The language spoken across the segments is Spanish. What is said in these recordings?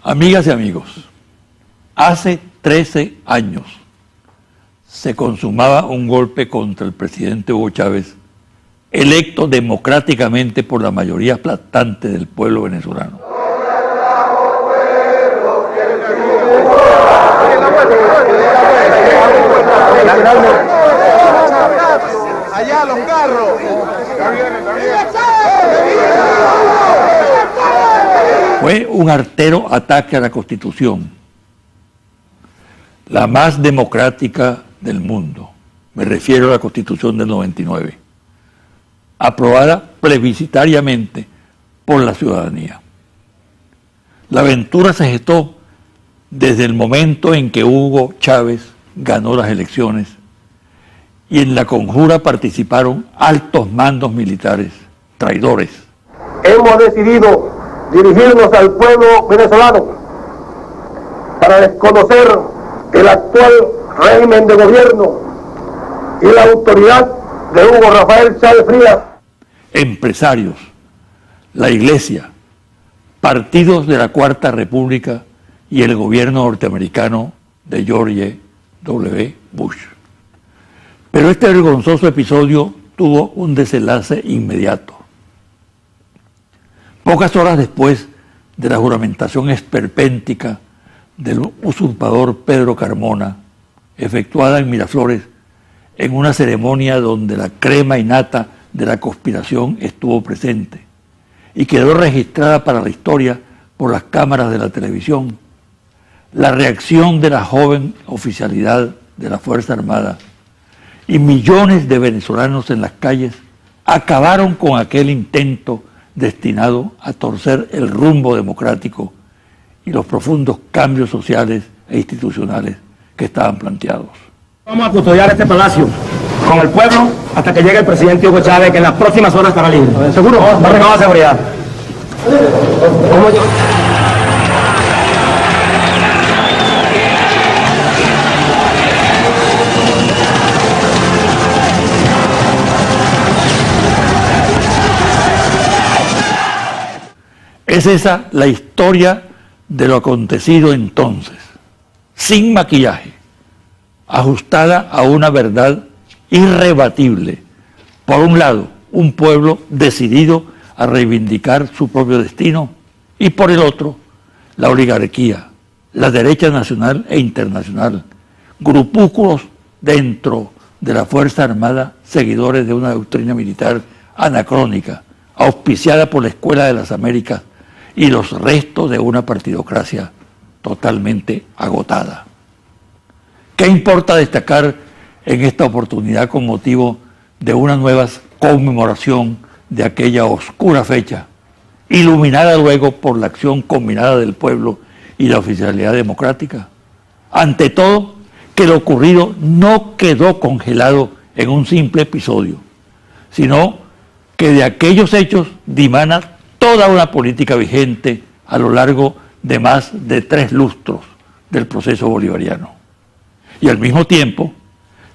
Amigas y amigos, hace 13 años se consumaba un golpe contra el presidente Hugo Chávez, electo democráticamente por la mayoría aplastante del pueblo venezolano. Allá los carros. Fue un artero ataque a la Constitución, la más democrática del mundo. Me refiero a la Constitución del 99, aprobada plebiscitariamente por la ciudadanía. La aventura se gestó desde el momento en que Hugo Chávez ganó las elecciones y en la conjura participaron altos mandos militares, traidores. Hemos decidido dirigirnos al pueblo venezolano para desconocer el actual régimen de gobierno y la autoridad de Hugo Rafael Chávez Frías. Empresarios, la Iglesia, partidos de la Cuarta República y el gobierno norteamericano de George W. Bush. Pero este vergonzoso episodio tuvo un desenlace inmediato. Pocas horas después de la juramentación esperpéntica del usurpador Pedro Carmona, efectuada en Miraflores, en una ceremonia donde la crema innata de la conspiración estuvo presente y quedó registrada para la historia por las cámaras de la televisión, la reacción de la joven oficialidad de la Fuerza Armada y millones de venezolanos en las calles acabaron con aquel intento destinado a torcer el rumbo democrático y los profundos cambios sociales e institucionales que estaban planteados. Vamos a custodiar este palacio con el pueblo hasta que llegue el presidente Hugo Chávez, que en las próximas horas estará libre. ¿Seguro? Va a de seguridad. ¿Cómo yo? Es esa la historia de lo acontecido entonces, sin maquillaje, ajustada a una verdad irrebatible. Por un lado, un pueblo decidido a reivindicar su propio destino, y por el otro, la oligarquía, la derecha nacional e internacional, grupúsculos dentro de la Fuerza Armada, seguidores de una doctrina militar anacrónica, auspiciada por la Escuela de las Américas, y los restos de una partidocracia totalmente agotada. ¿Qué importa destacar en esta oportunidad con motivo de una nueva conmemoración de aquella oscura fecha, iluminada luego por la acción combinada del pueblo y la oficialidad democrática? Ante todo, que lo ocurrido no quedó congelado en un simple episodio, sino que de aquellos hechos dimana toda una política vigente a lo largo de más de 3 lustros del proceso bolivariano. Y al mismo tiempo,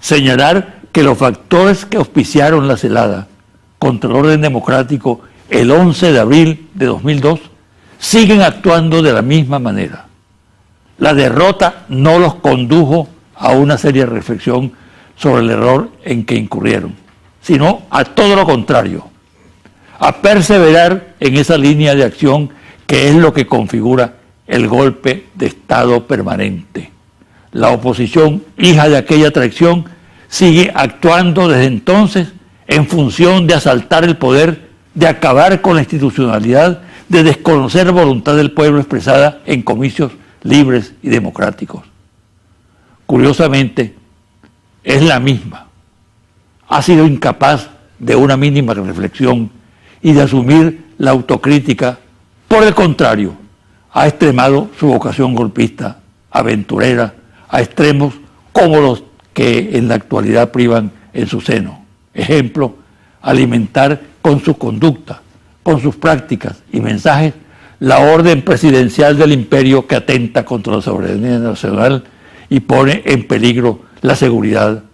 señalar que los factores que auspiciaron la celada contra el orden democrático el 11 de abril de 2002 siguen actuando de la misma manera. La derrota no los condujo a una seria reflexión sobre el error en que incurrieron, sino a todo lo contrario, a perseverar en esa línea de acción que es lo que configura el golpe de Estado permanente. La oposición, hija de aquella traición, sigue actuando desde entonces en función de asaltar el poder, de acabar con la institucionalidad, de desconocer la voluntad del pueblo expresada en comicios libres y democráticos. Curiosamente, es la misma. Ha sido incapaz de una mínima reflexión y de asumir la autocrítica. Por el contrario, ha extremado su vocación golpista, aventurera, a extremos como los que en la actualidad privan en su seno. Ejemplo, alimentar con su conducta, con sus prácticas y mensajes la orden presidencial del imperio que atenta contra la soberanía nacional y pone en peligro la seguridad,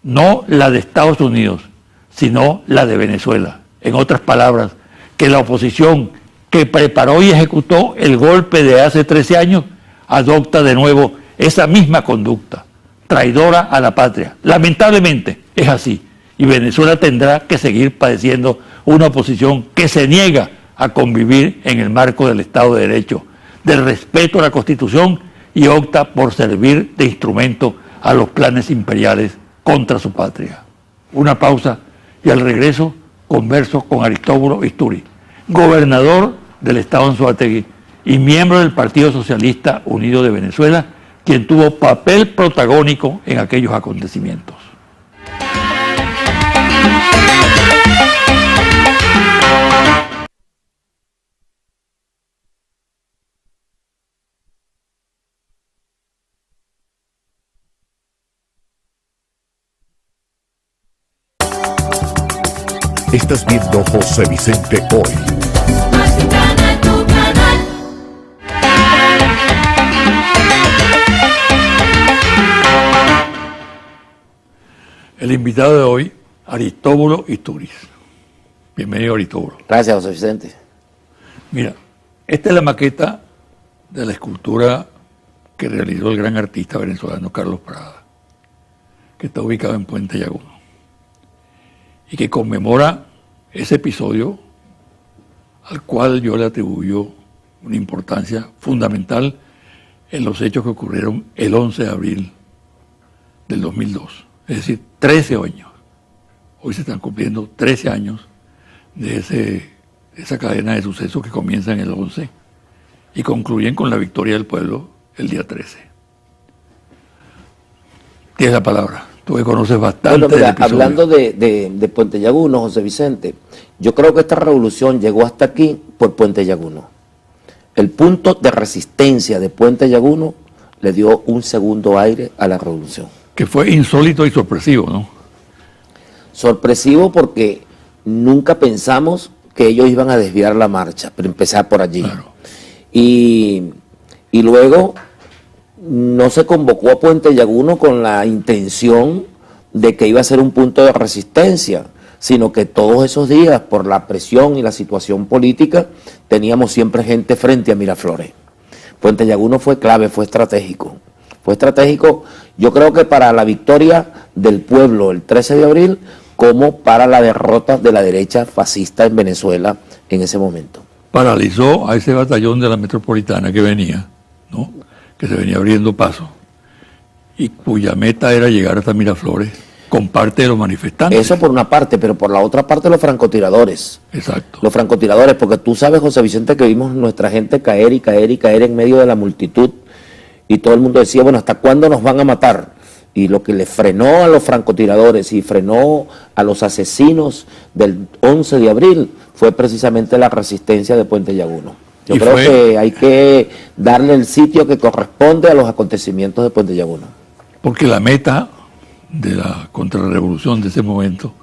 no la de Estados Unidos, sino la de Venezuela. En otras palabras, que la oposición que preparó y ejecutó el golpe de hace 13 años, adopta de nuevo esa misma conducta, traidora a la patria. Lamentablemente es así, y Venezuela tendrá que seguir padeciendo una oposición que se niega a convivir en el marco del Estado de Derecho, del respeto a la Constitución, y opta por servir de instrumento a los planes imperiales contra su patria. Una pausa y al regreso converso con Aristóbulo Isturi, gobernador del Estado Anzoátegui y miembro del Partido Socialista Unido de Venezuela, quien tuvo papel protagónico en aquellos acontecimientos. Estás viendo José Vicente Hoy. Tu canal. El invitado de hoy, Aristóbulo Isturiz. Bienvenido, Aristóbulo. Gracias, José Vicente. Mira, esta es la maqueta de la escultura que realizó el gran artista venezolano Carlos Prada, que está ubicado en Puente Llaguno, y que conmemora ese episodio al cual yo le atribuyo una importancia fundamental en los hechos que ocurrieron el 11 de abril del 2002. Es decir, 13 años. Hoy se están cumpliendo 13 años de esa cadena de sucesos que comienzan el 11 y concluyen con la victoria del pueblo el día 13. Tienes la palabra. Tú que conoces bastante. Bueno, mira, del episodio. hablando de Puente Llaguno, José Vicente, yo creo que esta revolución llegó hasta aquí por Puente Llaguno. El punto de resistencia de Puente Llaguno le dio un segundo aire a la revolución. Que fue insólito y sorpresivo, ¿no? Sorpresivo porque nunca pensamos que ellos iban a desviar la marcha, pero empezar por allí. Claro. Y luego no se convocó a Puente Llaguno con la intención de que iba a ser un punto de resistencia, sino que todos esos días, por la presión y la situación política, teníamos siempre gente frente a Miraflores. Puente Llaguno fue clave, fue estratégico. Fue estratégico, yo creo que para la victoria del pueblo el 13 de abril, como para la derrota de la derecha fascista en Venezuela en ese momento. Paralizó a ese batallón de la metropolitana que venía, ¿no? Que se venía abriendo paso, y cuya meta era llegar hasta Miraflores con parte de los manifestantes. Eso por una parte, pero por la otra parte los francotiradores. Exacto. Los francotiradores, porque tú sabes, José Vicente, que vimos nuestra gente caer y caer y caer en medio de la multitud, y todo el mundo decía, bueno, ¿hasta cuándo nos van a matar? Y lo que le frenó a los francotiradores y frenó a los asesinos del 11 de abril fue precisamente la resistencia de Puente Llaguno. Yo creo que hay que darle el sitio que corresponde a los acontecimientos de Puente Llaguno. Porque la meta de la contrarrevolución de ese momento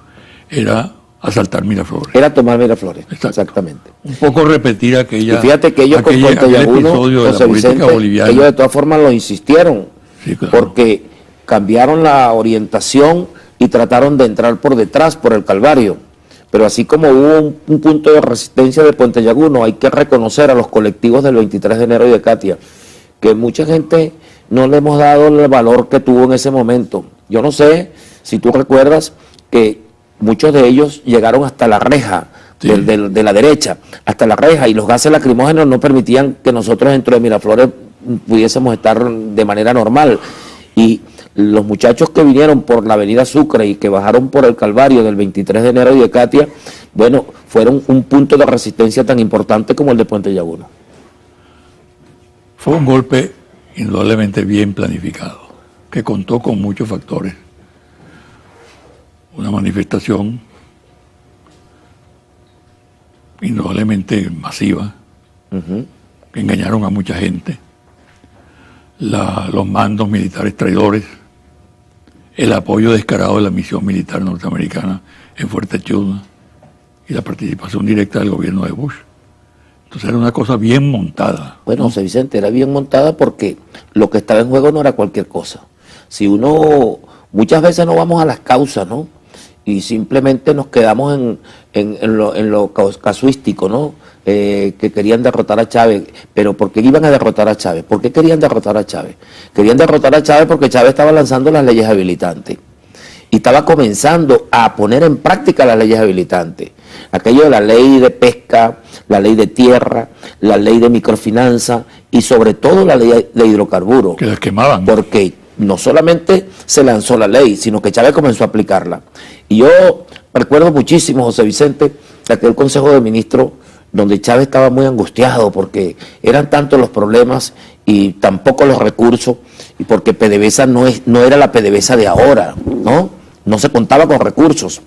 era asaltar Miraflores. Era tomar Miraflores, Exacto. exactamente. Un poco repetir aquella. Y fíjate que ellos con Puente Llaguno, episodio de José la política Vicente, boliviana. ellos de todas formas lo insistieron, Sí, claro. porque cambiaron la orientación y trataron de entrar por detrás, por el Calvario. Pero así como hubo un punto de resistencia de Puente Llaguno, hay que reconocer a los colectivos del 23 de enero y de Katia, que mucha gente no le hemos dado el valor que tuvo en ese momento. Yo no sé si tú recuerdas que muchos de ellos llegaron hasta la reja, sí, de la derecha, hasta la reja, y los gases lacrimógenos no permitían que nosotros dentro de Miraflores pudiésemos estar de manera normal. Y los muchachos que vinieron por la avenida Sucre y que bajaron por el Calvario del 23 de enero y de Katia, bueno, fueron un punto de resistencia tan importante como el de Puente Llaguno. Fue un golpe indudablemente bien planificado, que contó con muchos factores. Una manifestación indudablemente masiva, que engañaron a mucha gente, los mandos militares traidores, el apoyo descarado de la misión militar norteamericana en Fuerte Tiuna y la participación directa del gobierno de Bush. Entonces era una cosa bien montada. Bueno, ¿no? José Vicente, era bien montada porque lo que estaba en juego no era cualquier cosa. Si uno, muchas veces no vamos a las causas, ¿no? Y simplemente nos quedamos en lo casuístico, ¿no? que querían derrotar a Chávez. Pero ¿por qué iban a derrotar a Chávez? ¿Por qué querían derrotar a Chávez? Querían derrotar a Chávez porque Chávez estaba lanzando las leyes habilitantes y estaba comenzando a poner en práctica las leyes habilitantes. Aquello de la ley de pesca, la ley de tierra, la ley de microfinanza y sobre todo la ley de hidrocarburos. Que las quemaban. Porque no solamente se lanzó la ley, sino que Chávez comenzó a aplicarla. Y yo recuerdo muchísimo, José Vicente, de aquel Consejo de Ministros donde Chávez estaba muy angustiado porque eran tantos los problemas y tampoco los recursos, y porque PDVSA no era la PDVSA de ahora, no se contaba con recursos.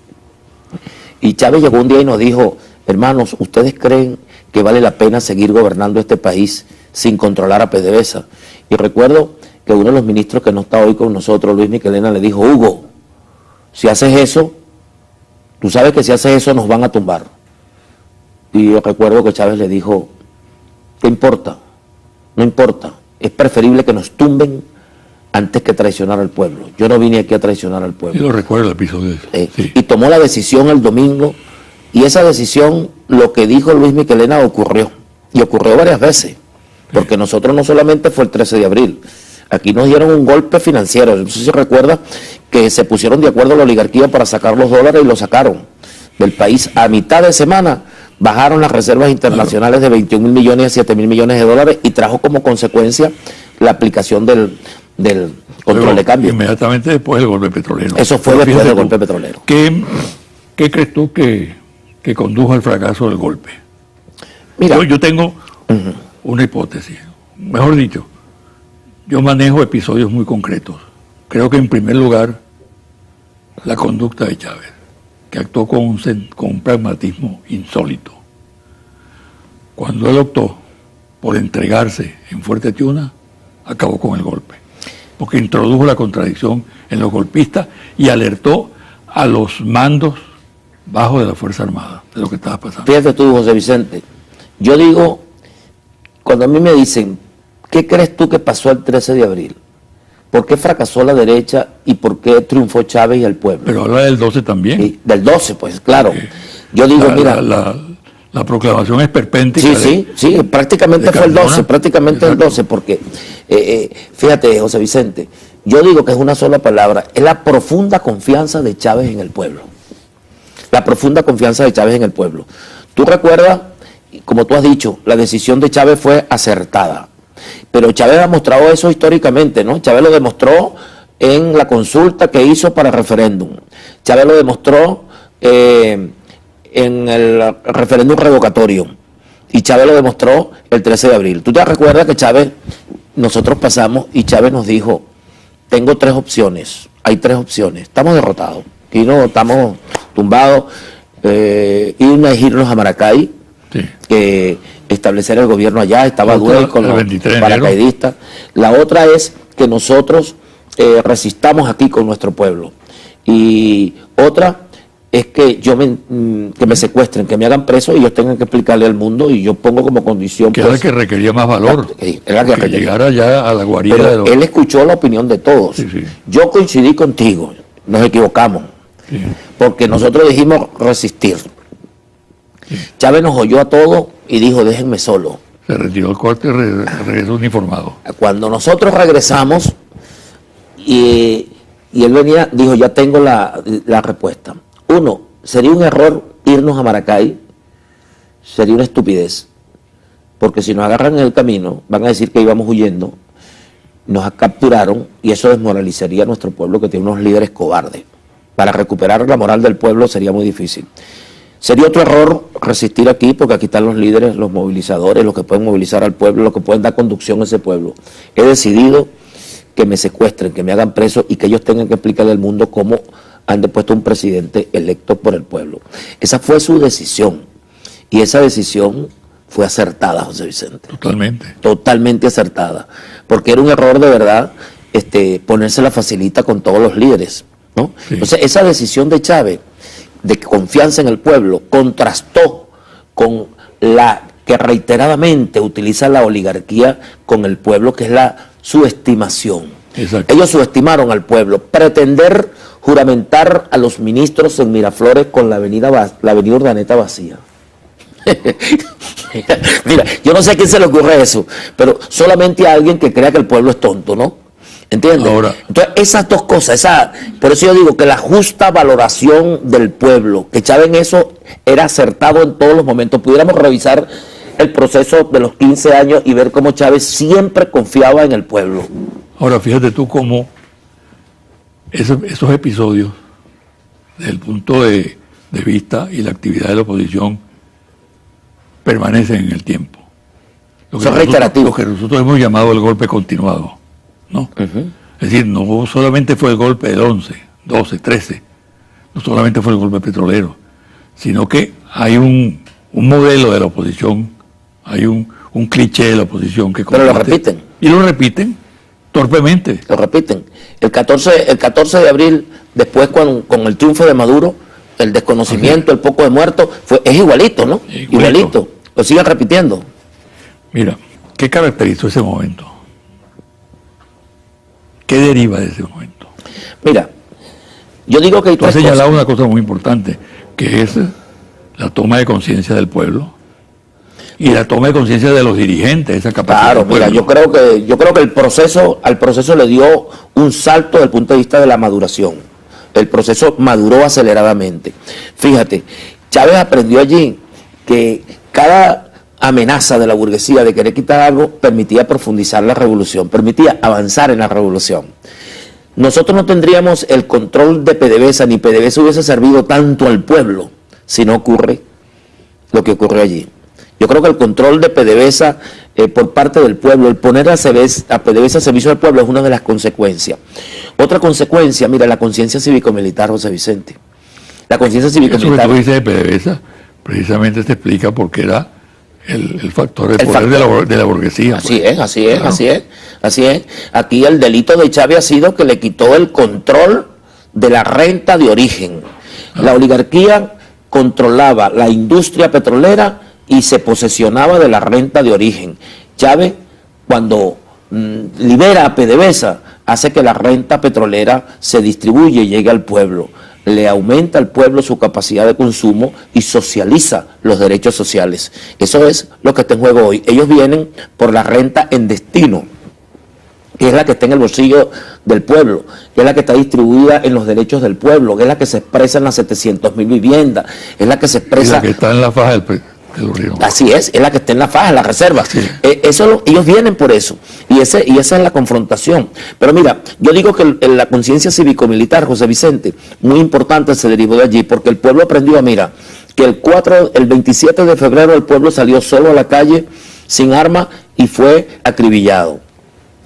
Y Chávez llegó un día y nos dijo: hermanos, ¿ustedes creen que vale la pena seguir gobernando este país sin controlar a PDVSA? Y recuerdo que uno de los ministros que no está hoy con nosotros, Luis Michelena, le dijo: Hugo, si haces eso, tú sabes que si haces eso nos van a tumbar. Y yo recuerdo que Chávez le dijo: ¿qué importa? No importa, es preferible que nos tumben antes que traicionar al pueblo. Yo no vine aquí a traicionar al pueblo. Yo lo recuerdo el episodio ese. Sí. Y tomó la decisión el domingo, y esa decisión, lo que dijo Luis Michelena, ocurrió. Y ocurrió varias veces, porque nosotros no solamente fue el 13 de abril, aquí nos dieron un golpe financiero. No sé si se recuerda que se pusieron de acuerdo la oligarquía para sacar los dólares y los sacaron del país. A mitad de semana bajaron las reservas internacionales de 21.000 millones a 7.000 millones de dólares y trajo como consecuencia la aplicación del control Luego, de cambio. Inmediatamente después del golpe petrolero. Eso fue Pero después del fíjate golpe tú, petrolero. ¿Qué crees tú que condujo al fracaso del golpe? Mira, Yo tengo una hipótesis. Mejor dicho, yo manejo episodios muy concretos. Creo que en primer lugar, la conducta de Chávez, que actuó con un pragmatismo insólito. Cuando él optó por entregarse en Fuerte Tiuna, acabó con el golpe, porque introdujo la contradicción en los golpistas y alertó a los mandos bajos de la Fuerza Armada de lo que estaba pasando. fíjate tú, José Vicente, yo digo, cuando a mí me dicen, ¿qué crees tú que pasó el 13 de abril? ¿Por qué fracasó la derecha y por qué triunfó Chávez y el pueblo? Pero habla del 12 también. Y del 12, pues claro. Yo digo, mira... La proclamación esperpéntica. Sí, prácticamente fue el 12, prácticamente el 12, porque, fíjate, José Vicente, yo digo que es una sola palabra, es la profunda confianza de Chávez en el pueblo. La profunda confianza de Chávez en el pueblo. Tú recuerdas, como tú has dicho, la decisión de Chávez fue acertada, pero Chávez ha mostrado eso históricamente, ¿no? Chávez lo demostró en la consulta que hizo para el referéndum. Chávez lo demostró en el referéndum revocatorio, y Chávez lo demostró el 13 de abril. ¿Tú te recuerdas que Chávez, nosotros pasamos y Chávez nos dijo: tengo tres opciones, hay tres opciones, estamos derrotados, aquí no estamos tumbados, irnos a Maracay, establecer el gobierno allá, estaba Duey con los paracaidistas. La otra es que nosotros resistamos aquí con nuestro pueblo, y otra es que que me secuestren, que me hagan preso y ellos tengan que explicarle al mundo, y yo pongo como condición... Que era la que requería más valor, era que llegara ya a la guarida. Pero él escuchó la opinión de todos. Sí, sí. Yo coincidí contigo, nos equivocamos, porque nosotros dijimos resistir. Chávez nos oyó a todos y dijo: déjenme solo. Se retiró el corte y regresó uniformado. Cuando nosotros regresamos y él venía, dijo: ya tengo la respuesta. Uno, sería un error irnos a Maracay, sería una estupidez, porque si nos agarran en el camino van a decir que íbamos huyendo, nos capturaron, y eso desmoralizaría a nuestro pueblo, que tiene unos líderes cobardes. Para recuperar la moral del pueblo sería muy difícil. Sería otro error resistir aquí, porque aquí están los líderes, los movilizadores, los que pueden movilizar al pueblo, los que pueden dar conducción a ese pueblo. He decidido que me secuestren, que me hagan preso y que ellos tengan que explicarle al mundo cómo han depuesto un presidente electo por el pueblo. Esa fue su decisión, y esa decisión fue acertada, José Vicente. Totalmente. Totalmente acertada, porque era un error de verdad ponerse la facilita con todos los líderes, ¿no? Sí. Entonces esa decisión de Chávez, de confianza en el pueblo, contrastó con la que reiteradamente utiliza la oligarquía con el pueblo, que es la subestimación. Exacto. Ellos subestimaron al pueblo. Pretender juramentar a los ministros en Miraflores con la avenida Urdaneta vacía. Mira, yo no sé a quién se le ocurre eso, pero solamente a alguien que crea que el pueblo es tonto, ¿no? ¿Entiendes? Ahora, entonces, esas dos cosas, por eso yo digo que la justa valoración del pueblo, que Chávez en eso era acertado en todos los momentos. Pudiéramos revisar el proceso de los 15 años y ver cómo Chávez siempre confiaba en el pueblo. ahora fíjate tú cómo esos episodios, desde el punto de vista y la actividad de la oposición, permanecen en el tiempo. Son reiterativos. Lo que nosotros hemos llamado el golpe continuado, ¿no? Es decir, no solamente fue el golpe del 11, 12, 13, no solamente fue el golpe petrolero, sino que hay un modelo de la oposición, hay un cliché de la oposición que Pero lo comparte, repiten. y lo repiten torpemente. Lo repiten. El 14 de abril, después con el triunfo de Maduro, el desconocimiento, el poco de muertos, es igualito, ¿no? Igualito. Lo siguen repitiendo. Mira, ¿qué caracterizó ese momento? ¿Qué deriva de ese momento? Mira, yo digo que hay Tú has tres señalado cosas. una cosa muy importante, que es la toma de conciencia del pueblo y la toma de conciencia de los dirigentes, esa capacidad Claro, del pueblo. mira, yo creo que al proceso le dio un salto desde el punto de vista de la maduración. El proceso maduró aceleradamente. Fíjate, Chávez aprendió allí que cada amenaza de la burguesía de querer quitar algo permitía profundizar la revolución, permitía avanzar en la revolución. Nosotros no tendríamos el control de PDVSA, ni PDVSA hubiese servido tanto al pueblo si no ocurre lo que ocurrió allí. Yo creo que el control de PDVSA por parte del pueblo, el poner a PDVSA a servicio del pueblo es una de las consecuencias. Otra consecuencia, mira, la conciencia cívico-militar, José Vicente. La conciencia Eso que cívico-militar. tú dices de PDVSA, precisamente te explica por qué era el factor de El poder factor. de la burguesía. Así pues. es, así es, Claro. así es. Aquí el delito de Chávez ha sido que le quitó el control de la renta de origen. La oligarquía controlaba la industria petrolera y se posesionaba de la renta de origen. Chávez, cuando libera a PDVSA, hace que la renta petrolera se distribuya y llegue al pueblo. Le aumenta al pueblo su capacidad de consumo y socializa los derechos sociales. Eso es lo que está en juego hoy. Ellos vienen por la renta en destino, que es la que está en el bolsillo del pueblo, que es la que está distribuida en los derechos del pueblo, que es la que se expresa en las 700.000 viviendas, es la que se Y expresa... la que está en la faja de los ríos. Así es la que está en la faja, en la reserva. Sí. Ellos vienen por eso. Y esa es la confrontación. Pero mira, yo digo que la conciencia cívico-militar, José Vicente, muy importante, se derivó de allí, porque el pueblo aprendió, mira, que el 27 de febrero el pueblo salió solo a la calle, sin armas, y fue acribillado.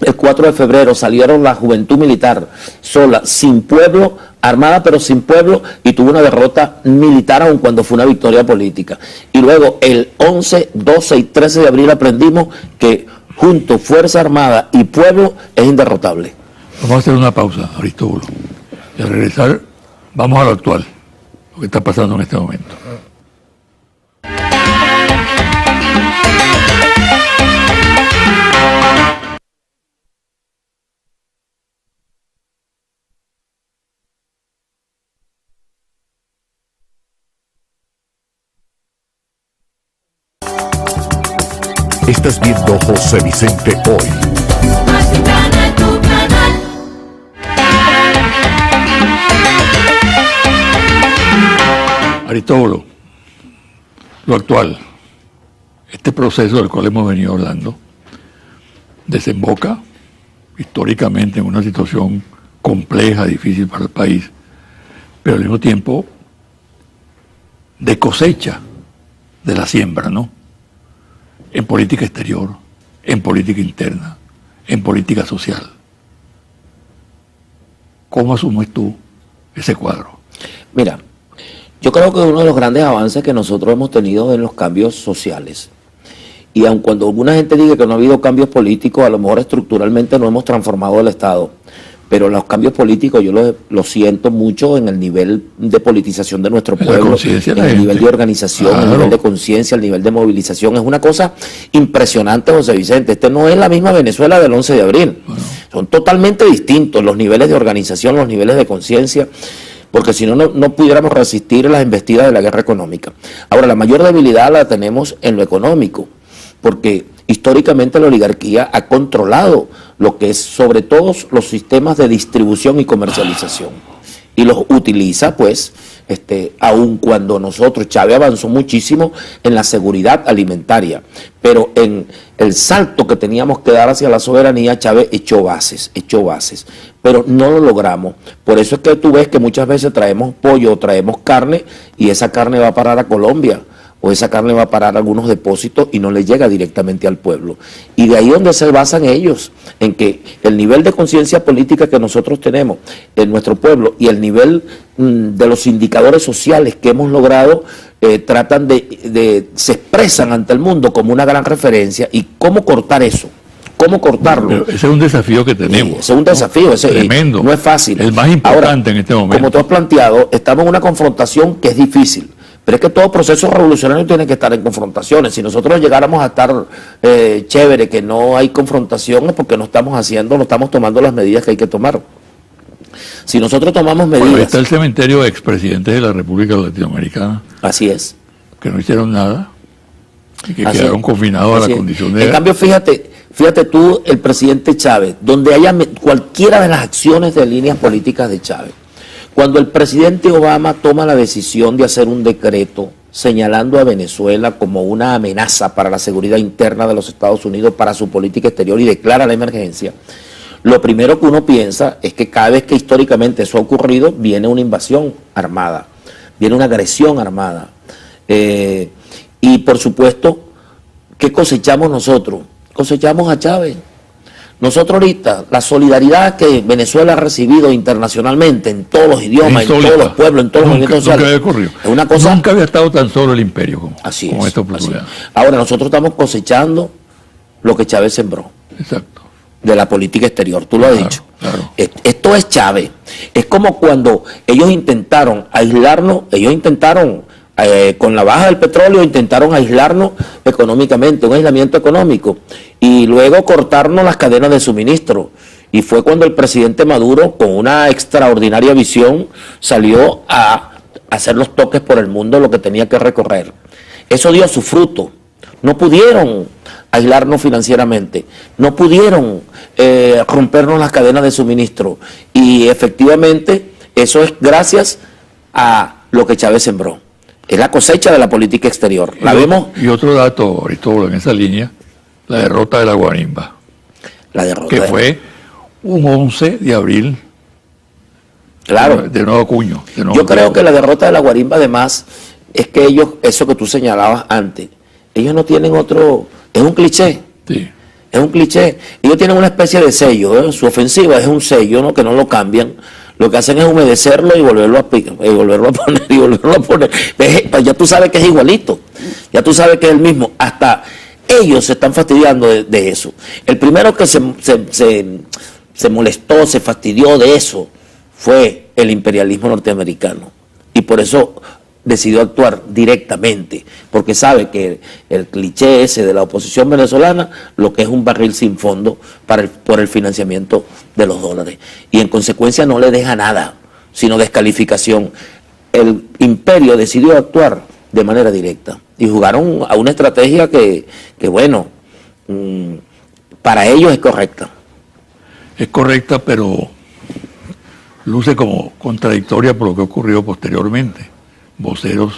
El 4 de febrero salieron la juventud militar sola, sin pueblo, armada pero sin pueblo, y tuvo una derrota militar aun cuando fue una victoria política. Y luego el 11, 12 y 13 de abril aprendimos que junto Fuerza Armada y pueblo es inderrotable. Vamos a hacer una pausa, Aristóbulo. Y al regresar, vamos a lo actual, lo que está pasando en este momento. Estás viendo José Vicente Hoy. Mexicana, tu canal. Aristóbulo, lo actual, este proceso del cual hemos venido hablando, desemboca históricamente en una situación compleja, difícil para el país, pero al mismo tiempo de cosecha de la siembra, ¿no? En política exterior, en política interna, en política social. ¿Cómo asumes tú ese cuadro? Mira, yo creo que uno de los grandes avances que nosotros hemos tenido en los cambios sociales, y aun cuando alguna gente diga que no ha habido cambios políticos, a lo mejor estructuralmente no hemos transformado el Estado, pero los cambios políticos yo los siento mucho en el nivel de politización de nuestro En la pueblo, conciencia de en la el nivel gente. de organización, Claro. el nivel de conciencia, el nivel de movilización. Es una cosa impresionante, José Vicente. Este no es la misma Venezuela del 11 de abril. Son totalmente distintos los niveles de organización, los niveles de conciencia. porque si no, no pudiéramos resistir las embestidas de la guerra económica. Ahora, la mayor debilidad la tenemos en lo económico, porque históricamente la oligarquía ha controlado lo que es sobre todo los sistemas de distribución y comercialización, y los utiliza pues, aun cuando Chávez avanzó muchísimo en la seguridad alimentaria, pero en el salto que teníamos que dar hacia la soberanía, Chávez echó bases, pero no lo logramos. Por eso es que tú ves que muchas veces traemos pollo o traemos carne, y esa carne va a parar a Colombia, o esa carne va a parar a algunos depósitos y no le llega directamente al pueblo. Y de ahí donde se basan ellos, en que el nivel de conciencia política que nosotros tenemos en nuestro pueblo y el nivel de los indicadores sociales que hemos logrado, tratan se expresan ante el mundo como una gran referencia. ¿Y cómo cortar eso? ¿Cómo cortarlo? Pero ese es un desafío que tenemos. Sí, ese es un desafío, tremendo. No es fácil. El más importante ahora, en este momento. Como tú has planteado, estamos en una confrontación que es difícil. Pero es que todo proceso revolucionario tiene que estar en confrontaciones. Si nosotros llegáramos a estar chévere, que no hay confrontación, es porque no estamos tomando las medidas que hay que tomar. Si nosotros tomamos medidas... Bueno, está el cementerio de expresidentes de la República Latinoamericana. Así es. Que no hicieron nada y que quedaron confinados a la condición de... En cambio, fíjate tú, el presidente Chávez, donde haya cualquiera de las acciones de líneas políticas de Chávez, cuando el presidente Obama toma la decisión de hacer un decreto señalando a Venezuela como una amenaza para la seguridad interna de los Estados Unidos, para su política exterior, y declara la emergencia, lo primero que uno piensa es que cada vez que históricamente eso ha ocurrido, viene una invasión armada, viene una agresión armada. Y por supuesto, ¿qué cosechamos nosotros? Cosechamos a Chávez. Nosotros ahorita, la solidaridad que Venezuela ha recibido internacionalmente, en todos los idiomas, en todos los pueblos, en todos los movimientos sociales, es una cosa... Nunca había estado tan solo el imperio como así esta es. oportunidad. Ahora, nosotros estamos cosechando lo que Chávez sembró. Exacto. De la política exterior, tú lo has dicho. Claro. Esto es Chávez. Es como cuando ellos intentaron aislarnos, con la baja del petróleo, intentaron aislarnos económicamente, un aislamiento económico, y luego cortarnos las cadenas de suministro. Y fue cuando el presidente Maduro, con una extraordinaria visión, salió a hacer los toques por el mundo, lo que tenía que recorrer. Eso dio su fruto. No pudieron aislarnos financieramente, no pudieron rompernos las cadenas de suministro, y efectivamente eso es gracias a lo que Chávez sembró. Es la cosecha de la política exterior. La vemos. Y otro dato, Aristóbulo, en esa línea, la derrota de la Guarimba. La derrota. Que fue un 11 de abril. Claro. De nuevo cuño. Yo creo que la derrota de la Guarimba, además, es que ellos, eso que tú señalabas antes, ellos no tienen otro. Es un cliché. Sí. Es un cliché. Ellos tienen una especie de sello, ¿eh? Su ofensiva es un sello, ¿no? Que no lo cambian. Lo que hacen es humedecerlo y volverlo a poner. Ya tú sabes que es igualito. Ya tú sabes que es el mismo. Hasta ellos se están fastidiando de eso. El primero que se molestó, se fastidió de eso, fue el imperialismo norteamericano. Y por eso decidió actuar directamente, porque sabe que el cliché ese de la oposición venezolana, lo que es un barril sin fondo por el financiamiento de los dólares. Y en consecuencia no le deja nada, sino descalificación. El imperio decidió actuar de manera directa y jugaron a una estrategia que bueno, para ellos es correcta. Es correcta, pero luce como contradictoria por lo que ocurrió posteriormente. Voceros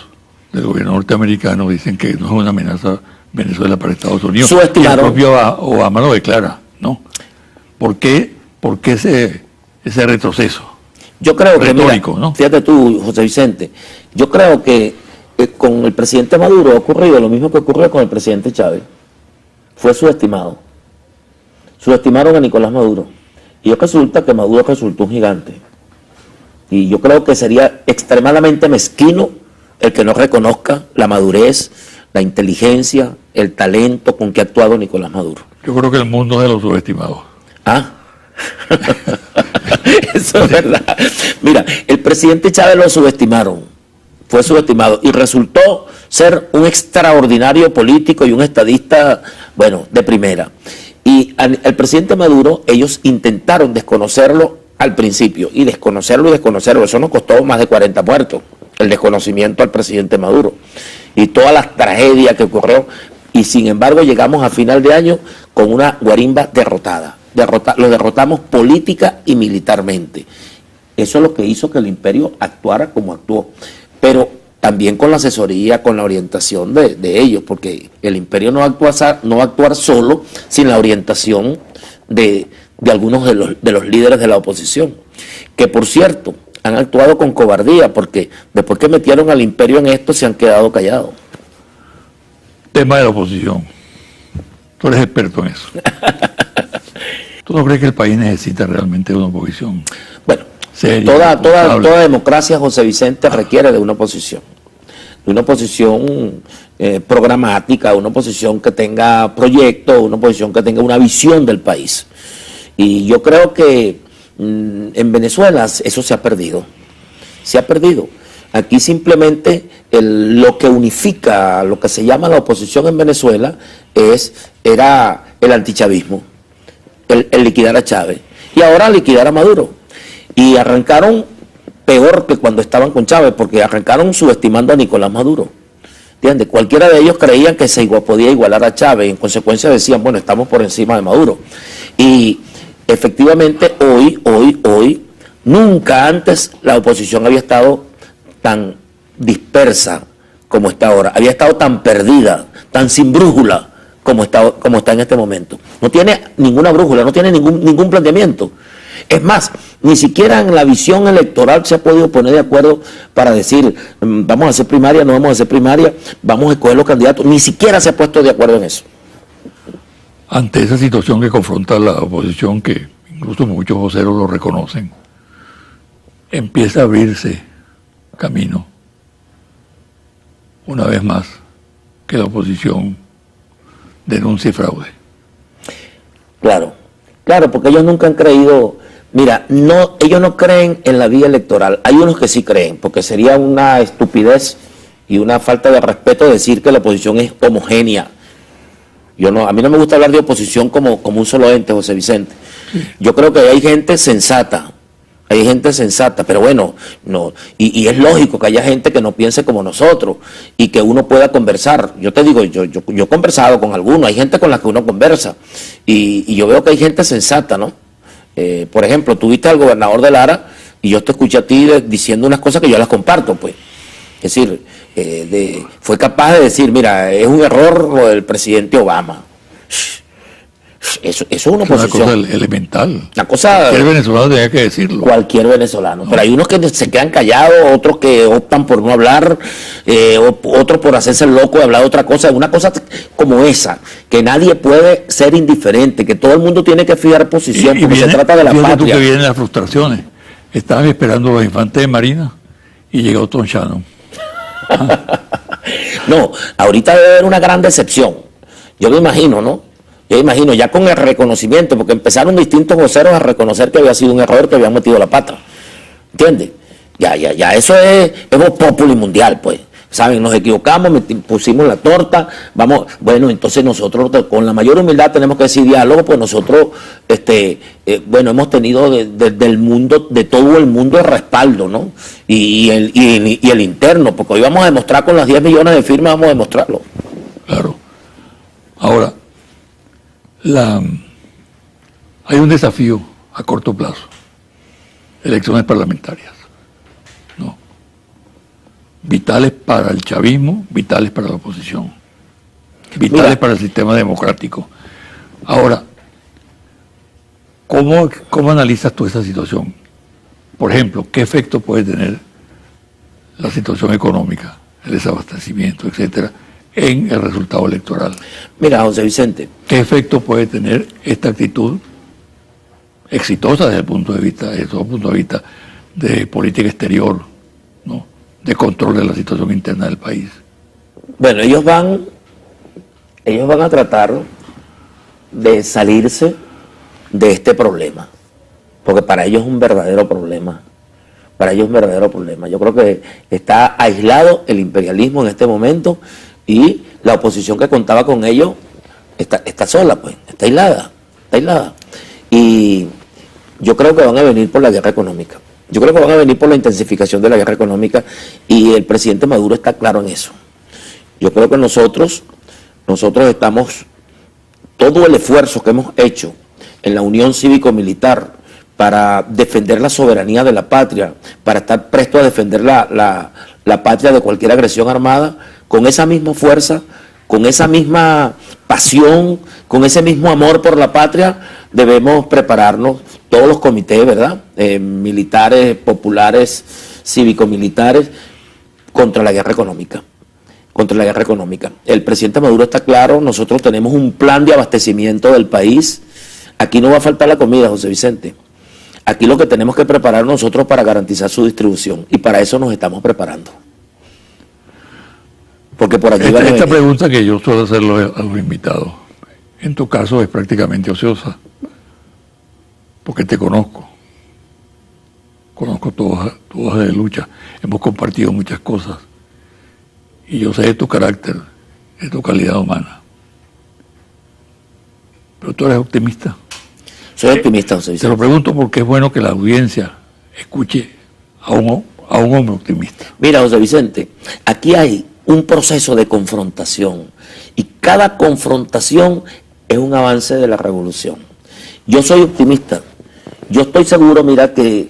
del gobierno norteamericano dicen que no es una amenaza Venezuela para Estados Unidos. Subestimaron. Y el propio Obama lo declara, ¿no? ¿Por qué ese retroceso? Yo creo retórico, que, mira, ¿no? Fíjate tú, José Vicente, yo creo que con el presidente Maduro ha ocurrido lo mismo que ocurrió con el presidente Chávez. Fue subestimado. Subestimaron a Nicolás Maduro. Y resulta que Maduro resultó un gigante. Y yo creo que sería extremadamente mezquino el que no reconozca la madurez, la inteligencia, el talento con que ha actuado Nicolás Maduro. Yo creo que el mundo es de los subestimados. Ah, eso es verdad. Mira, el presidente Chávez lo subestimaron, fue subestimado y resultó ser un extraordinario político y un estadista, bueno, de primera. Y al presidente Maduro, ellos intentaron desconocerlo al principio, y desconocerlo, eso nos costó más de 40 muertos, el desconocimiento al presidente Maduro, y todas las tragedias que ocurrió, y sin embargo llegamos a final de año con una guarimba derrotada. Lo derrotamos política y militarmente. Eso es lo que hizo que el imperio actuara como actuó, pero también con la asesoría, con la orientación de ellos, porque el imperio no va a actuar solo sin la orientación de algunos de los líderes de la oposición, que por cierto han actuado con cobardía, porque después que metieron al imperio en esto se han quedado callados. Tema de la oposición. Tú eres experto en eso. ¿Tú no crees que el país necesita realmente una oposición? Bueno, seria, toda democracia, José Vicente, requiere de una oposición programática, una oposición que tenga proyectos, una oposición que tenga una visión del país. Y yo creo que en Venezuela eso se ha perdido. Aquí simplemente lo que unifica, lo que se llama la oposición en Venezuela era el antichavismo, el liquidar a Chávez, y ahora liquidar a Maduro. Y arrancaron peor que cuando estaban con Chávez, porque arrancaron subestimando a Nicolás Maduro. ¿Entiendes? Cualquiera de ellos creían que podía igualar a Chávez, y en consecuencia decían, bueno, estamos por encima de Maduro. Y efectivamente hoy, nunca antes la oposición había estado tan dispersa como está ahora, había estado tan perdida, tan sin brújula como está en este momento. No tiene ninguna brújula, no tiene ningún planteamiento. Es más, ni siquiera en la visión electoral se ha podido poner de acuerdo para decir, vamos a hacer primaria, no vamos a hacer primaria, vamos a escoger los candidatos, ni siquiera se ha puesto de acuerdo en eso. Ante esa situación que confronta la oposición, que incluso muchos voceros lo reconocen, empieza a abrirse camino, una vez más, que la oposición denuncie fraude. Claro, porque ellos nunca han creído, mira, ellos no creen en la vía electoral. Hay unos que sí creen, porque sería una estupidez y una falta de respeto decir que la oposición es homogénea. A mí no me gusta hablar de oposición como un solo ente, José Vicente. Yo creo que hay gente sensata, pero bueno, no, y es lógico que haya gente que no piense como nosotros y que uno pueda conversar. Yo te digo, yo he conversado con algunos, hay gente con la que uno conversa, y yo veo que hay gente sensata, ¿no? Por ejemplo, tú viste al gobernador de Lara y yo te escuché a ti diciendo unas cosas que yo las comparto, pues. Es decir, fue capaz de decir, mira, es un error lo del presidente Obama. Eso es una oposición. Una cosa elemental. Una cosa. Cualquier venezolano tenía que decirlo. Cualquier venezolano. No. Pero hay unos que se quedan callados, otros que optan por no hablar, otros por hacerse el loco de hablar de otra cosa. Una cosa como esa, que nadie puede ser indiferente, que todo el mundo tiene que fijar posición, porque se trata de la patria. Tú que vienen las frustraciones. Estaban esperando los infantes de Marina y llegó Tom Shannon. No, ahorita debe haber una gran decepción. Yo me imagino, ¿no? Ya con el reconocimiento, porque empezaron distintos voceros a reconocer que había sido un error, que habían metido la pata. ¿Entiendes? Ya, eso es voz populi mundial, pues. ¿Saben? Nos equivocamos, pusimos la torta, vamos, bueno, entonces nosotros con la mayor humildad tenemos que decir diálogo, pues nosotros, hemos tenido del mundo, de todo el mundo el respaldo, ¿no? Y el interno, porque hoy vamos a demostrar con las 10 millones de firmas, vamos a demostrarlo. Claro. Ahora, hay un desafío a corto plazo, elecciones parlamentarias, ¿no? Vitales para el chavismo, vitales para la oposición, vitales para el sistema democrático. Ahora, ¿cómo analizas tú esa situación? Por ejemplo, ¿qué efecto puede tener la situación económica, el desabastecimiento, etcétera, en el resultado electoral? Mira, José Vicente, ¿qué efecto puede tener esta actitud exitosa desde todo punto de vista de política exterior, ¿no? De control de la situación interna del país? Bueno, ellos van a tratar de salirse de este problema, porque para ellos es un verdadero problema. Yo creo que está aislado el imperialismo en este momento, y la oposición que contaba con ellos está sola, pues, está aislada. Y Yo creo que van a venir por la guerra económica. Yo creo que van a venir por la intensificación de la guerra económica y el presidente Maduro está claro en eso. Yo creo que nosotros estamos, todo el esfuerzo que hemos hecho en la unión cívico-militar para defender la soberanía de la patria, para estar presto a defender la patria de cualquier agresión armada, con esa misma fuerza, con esa misma pasión, con ese mismo amor por la patria, debemos prepararnos, todos los comités, ¿verdad? Militares, populares, cívico-militares, contra la guerra económica. Contra la guerra económica. El presidente Maduro está claro, nosotros tenemos un plan de abastecimiento del país. Aquí no va a faltar la comida, José Vicente. Aquí lo que tenemos que preparar nosotros para garantizar su distribución, y para eso nos estamos preparando. Porque por allí esta pregunta que yo suelo hacerlo a los invitados, en tu caso es prácticamente ociosa, porque te conozco tu hoja de lucha, hemos compartido muchas cosas, y yo sé de tu carácter, de tu calidad humana. Pero tú eres optimista. Soy optimista, José Vicente. Te lo pregunto porque es bueno que la audiencia escuche a un hombre optimista. Mira, José Vicente, aquí hay un proceso de confrontación, y cada confrontación es un avance de la revolución. Yo soy optimista. Yo estoy seguro, mira, que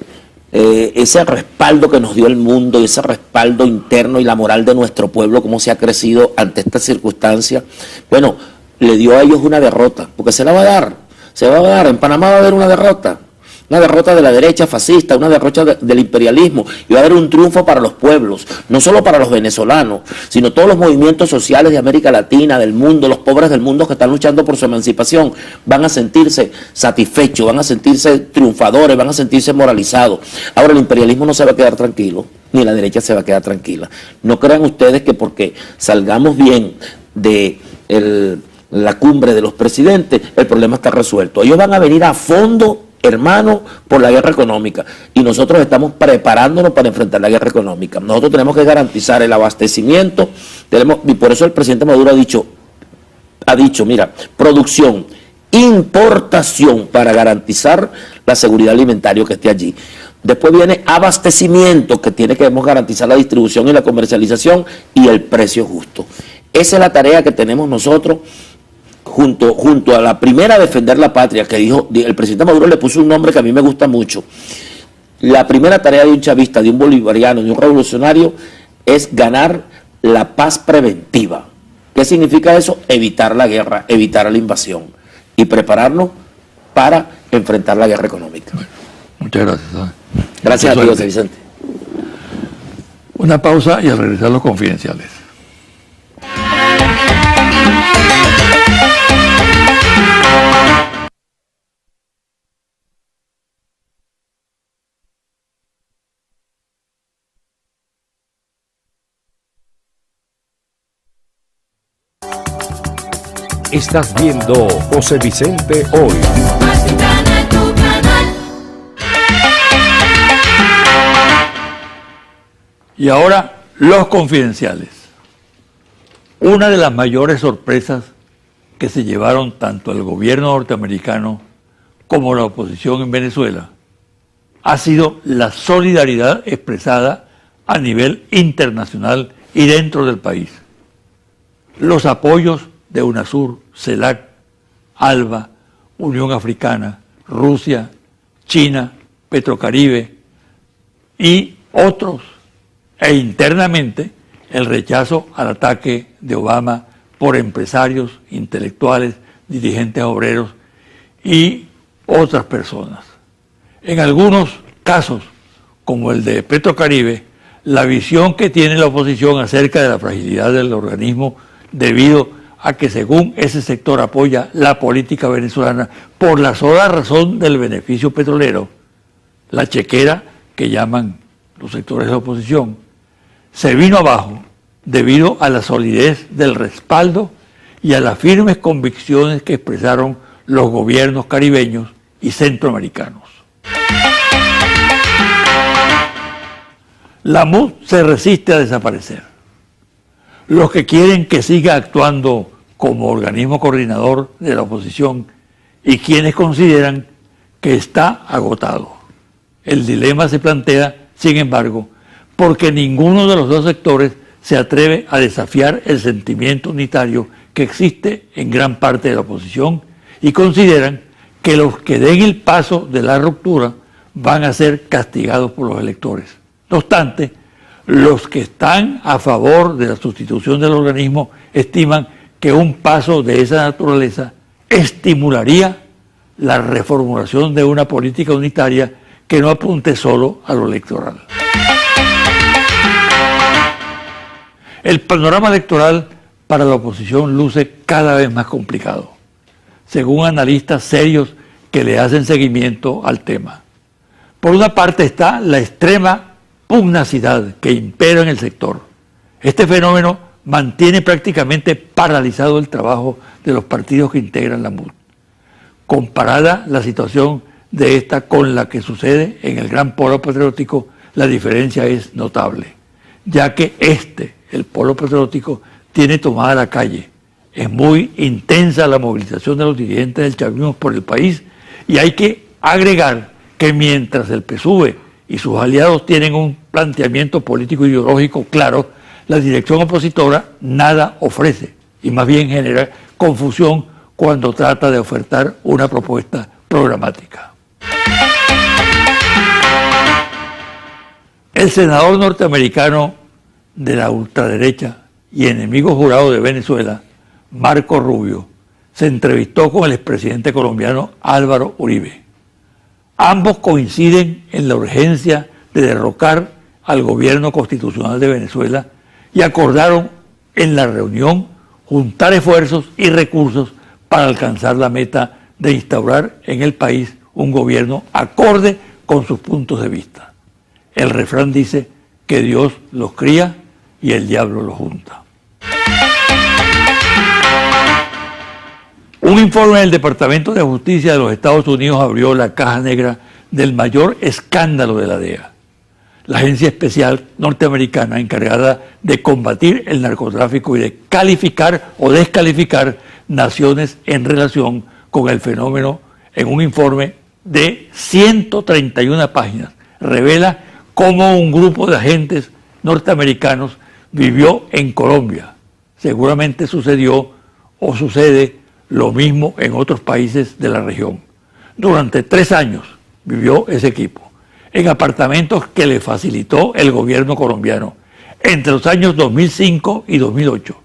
ese respaldo que nos dio el mundo, y ese respaldo interno y la moral de nuestro pueblo, cómo se ha crecido ante esta circunstancia, bueno, le dio a ellos una derrota, porque se la va a dar, en Panamá va a haber una derrota de la derecha fascista, una derrota del imperialismo, y va a haber un triunfo para los pueblos, no solo para los venezolanos, sino todos los movimientos sociales de América Latina, del mundo, los pobres del mundo que están luchando por su emancipación, van a sentirse satisfechos, van a sentirse triunfadores, van a sentirse moralizados. Ahora, el imperialismo no se va a quedar tranquilo, ni la derecha se va a quedar tranquila. No crean ustedes que porque salgamos bien de la cumbre de los presidentes, el problema está resuelto. Ellos van a venir a fondo, hermano, por la guerra económica, y nosotros estamos preparándonos para enfrentar la guerra económica. Nosotros tenemos que garantizar el abastecimiento, y por eso el presidente Maduro ha dicho, mira, producción, importación, para garantizar la seguridad alimentaria que esté allí. Después viene abastecimiento, que debemos garantizar la distribución y la comercialización y el precio justo. Esa es la tarea que tenemos nosotros. Junto a la primera, defender la patria, que dijo, el presidente Maduro le puso un nombre que a mí me gusta mucho. La primera tarea de un chavista, de un bolivariano, de un revolucionario, es ganar la paz preventiva. ¿Qué significa eso? Evitar la guerra, evitar la invasión y prepararnos para enfrentar la guerra económica. Bueno, muchas gracias. Gracias a ti, José Vicente. Una pausa y al regresar los confidenciales. Estás viendo José Vicente Hoy. Tu canal. Y ahora, los confidenciales. Una de las mayores sorpresas que se llevaron tanto el gobierno norteamericano como la oposición en Venezuela ha sido la solidaridad expresada a nivel internacional y dentro del país. Los apoyos de UNASUR, CELAC, ALBA, Unión Africana, Rusia, China, Petrocaribe y otros, e internamente el rechazo al ataque de Obama por empresarios, intelectuales, dirigentes obreros y otras personas. En algunos casos, como el de Petrocaribe, la visión que tiene la oposición acerca de la fragilidad del organismo debido a que según ese sector apoya la política venezolana por la sola razón del beneficio petrolero, la chequera que llaman los sectores de la oposición, se vino abajo debido a la solidez del respaldo y a las firmes convicciones que expresaron los gobiernos caribeños y centroamericanos. La MUD se resiste a desaparecer. Los que quieren que siga actuando como organismo coordinador de la oposición y quienes consideran que está agotado. El dilema se plantea, sin embargo, porque ninguno de los dos sectores se atreve a desafiar el sentimiento unitario que existe en gran parte de la oposición y consideran que los que den el paso de la ruptura van a ser castigados por los electores. No obstante, los que están a favor de la sustitución del organismo estiman que un paso de esa naturaleza estimularía la reformulación de una política unitaria que no apunte solo a lo electoral. El panorama electoral para la oposición luce cada vez más complicado, según analistas serios que le hacen seguimiento al tema. Por una parte está la extrema pugnacidad que impera en el sector. Este fenómeno mantiene prácticamente paralizado el trabajo de los partidos que integran la MUD. Comparada la situación de esta con la que sucede en el Gran Polo Patriótico, la diferencia es notable, ya que el Polo Patriótico, tiene tomada la calle. Es muy intensa la movilización de los dirigentes del chavismo por el país y hay que agregar que mientras el PSUV y sus aliados tienen un planteamiento político ideológico claro, la dirección opositora nada ofrece y más bien genera confusión cuando trata de ofertar una propuesta programática. El senador norteamericano de la ultraderecha y enemigo jurado de Venezuela, Marco Rubio, se entrevistó con el expresidente colombiano Álvaro Uribe. Ambos coinciden en la urgencia de derrocar al gobierno constitucional de Venezuela y acordaron en la reunión juntar esfuerzos y recursos para alcanzar la meta de instaurar en el país un gobierno acorde con sus puntos de vista. El refrán dice que Dios los cría y el diablo los junta. Un informe del Departamento de Justicia de los Estados Unidos abrió la caja negra del mayor escándalo de la DEA, la agencia especial norteamericana encargada de combatir el narcotráfico y de calificar o descalificar naciones en relación con el fenómeno. En un informe de 131 páginas revela cómo un grupo de agentes norteamericanos vivió en Colombia. Seguramente sucedió o sucede lo mismo en otros países de la región. Durante 3 años vivió ese equipo en apartamentos que le facilitó el gobierno colombiano. Entre los años 2005 y 2008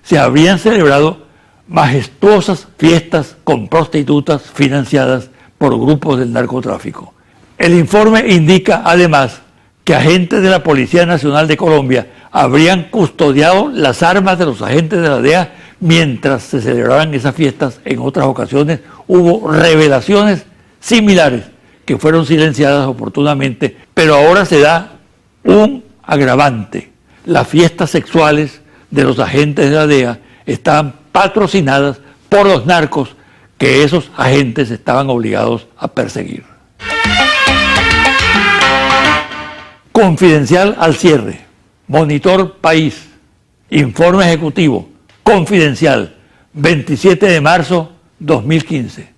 se habrían celebrado majestuosas fiestas con prostitutas financiadas por grupos del narcotráfico. El informe indica además que agentes de la Policía Nacional de Colombia habrían custodiado las armas de los agentes de la DEA mientras se celebraban esas fiestas. En otras ocasiones hubo revelaciones similares que fueron silenciadas oportunamente, pero ahora se da un agravante. Las fiestas sexuales de los agentes de la DEA estaban patrocinadas por los narcos que esos agentes estaban obligados a perseguir. Confidencial al cierre. Monitor País. Informe ejecutivo. Confidencial. 27 de marzo 2015.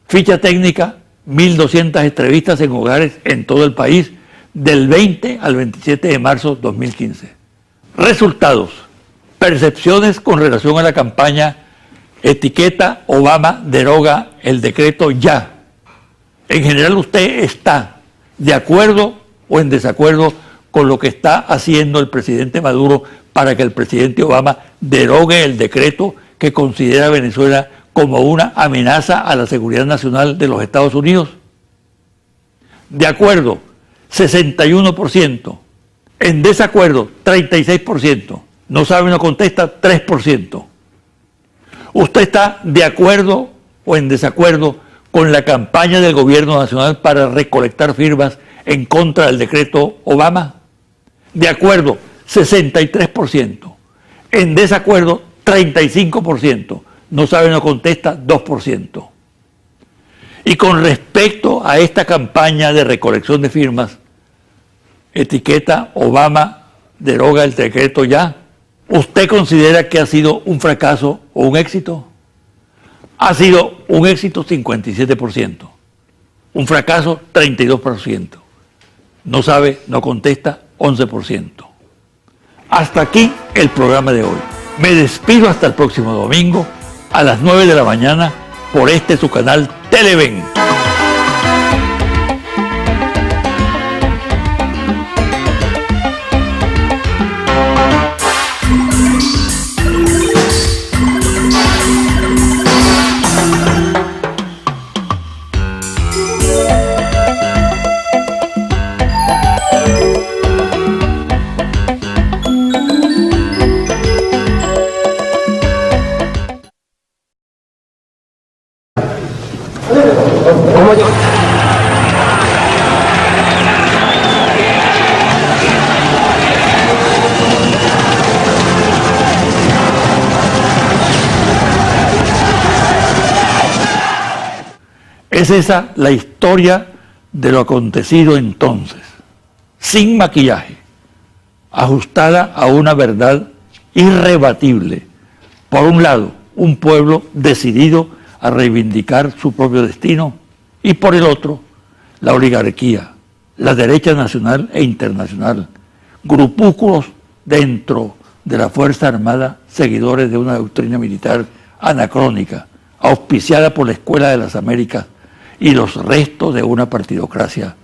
Ficha técnica. 1.200 entrevistas en hogares en todo el país del 20 al 27 de marzo 2015. Resultados. Percepciones con relación a la campaña etiqueta Obama deroga el decreto ya. En general usted está de acuerdo o en desacuerdo con lo que está haciendo el presidente Maduro para que el presidente Obama derogue el decreto que considera a Venezuela como una amenaza a la seguridad nacional de los Estados Unidos. De acuerdo, 61%. En desacuerdo, 36%. No sabe, no contesta, 3%. ¿Usted está de acuerdo o en desacuerdo con la campaña del gobierno nacional para recolectar firmas en contra del decreto Obama? De acuerdo, 63%. En desacuerdo, 35%. No sabe, no contesta, 2%. Y con respecto a esta campaña de recolección de firmas, etiqueta Obama deroga el decreto ya, ¿usted considera que ha sido un fracaso o un éxito? Ha sido un éxito 57%. Un fracaso, 32%. No sabe, no contesta, 11%. Hasta aquí el programa de hoy. Me despido hasta el próximo domingo a las 9 de la mañana por su canal Televen. Es esa la historia de lo acontecido entonces, sin maquillaje, ajustada a una verdad irrebatible. Por un lado, un pueblo decidido a reivindicar su propio destino, y por el otro, la oligarquía, la derecha nacional e internacional, grupúsculos dentro de la Fuerza Armada, seguidores de una doctrina militar anacrónica, auspiciada por la Escuela de las Américas, y los restos de una partidocracia.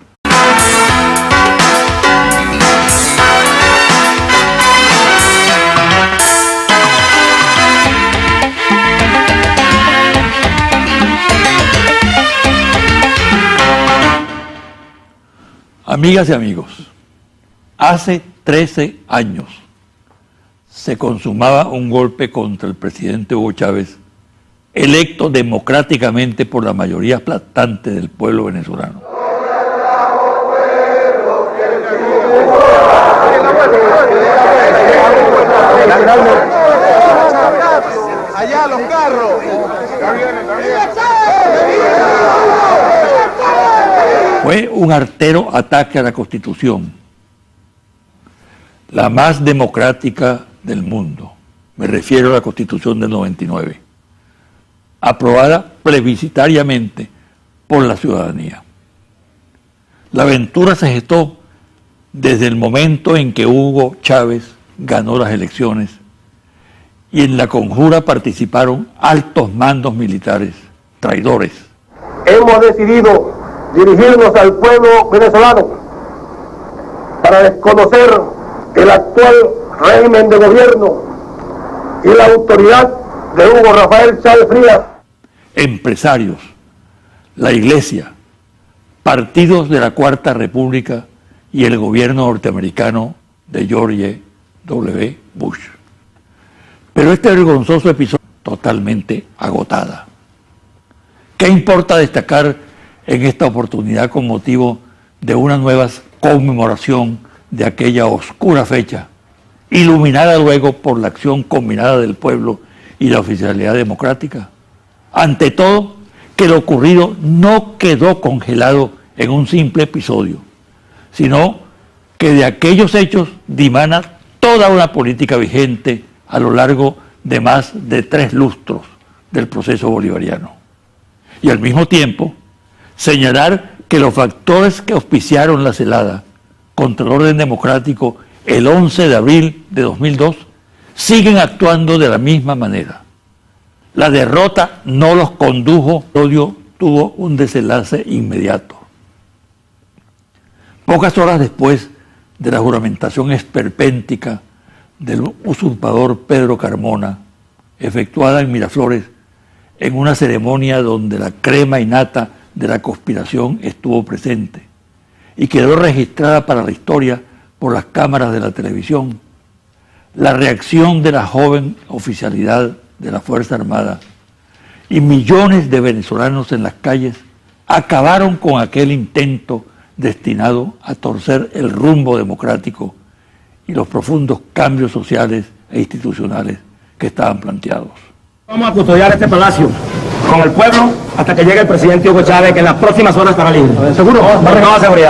Amigas y amigos, hace 13 años se consumaba un golpe contra el presidente Hugo Chávez, electo democráticamente por la mayoría aplastante del pueblo venezolano. Allá los carros. Fue un artero ataque a la Constitución, la más democrática del mundo. Me refiero a la Constitución del 99. Aprobada plebiscitariamente por la ciudadanía. La aventura se gestó desde el momento en que Hugo Chávez ganó las elecciones y en la conjura participaron altos mandos militares, traidores. Hemos decidido dirigirnos al pueblo venezolano para desconocer el actual régimen de gobierno y la autoridad de Hugo Rafael Chávez Frías. Empresarios, la Iglesia, partidos de la Cuarta República y el gobierno norteamericano de George W. Bush. Pero este vergonzoso episodio totalmente agotada. ¿Qué importa destacar en esta oportunidad con motivo de una nueva conmemoración de aquella oscura fecha, iluminada luego por la acción combinada del pueblo y la oficialidad democrática? Ante todo, que lo ocurrido no quedó congelado en un simple episodio, sino que de aquellos hechos dimana toda una política vigente a lo largo de más de 3 lustros del proceso bolivariano. Y al mismo tiempo, señalar que los factores que auspiciaron la celada contra el orden democrático el 11 de abril de 2002 siguen actuando de la misma manera. La derrota no los condujo, el odio tuvo un desenlace inmediato. Pocas horas después de la juramentación esperpéntica del usurpador Pedro Carmona, efectuada en Miraflores, en una ceremonia donde la crema innata de la conspiración estuvo presente y quedó registrada para la historia por las cámaras de la televisión, la reacción de la joven oficialidad de la Fuerza Armada y millones de venezolanos en las calles acabaron con aquel intento destinado a torcer el rumbo democrático y los profundos cambios sociales e institucionales que estaban planteados. Vamos a custodiar este palacio con el pueblo hasta que llegue el presidente Hugo Chávez, que en las próximas horas estará libre. ¿Seguro? Con toda seguridad.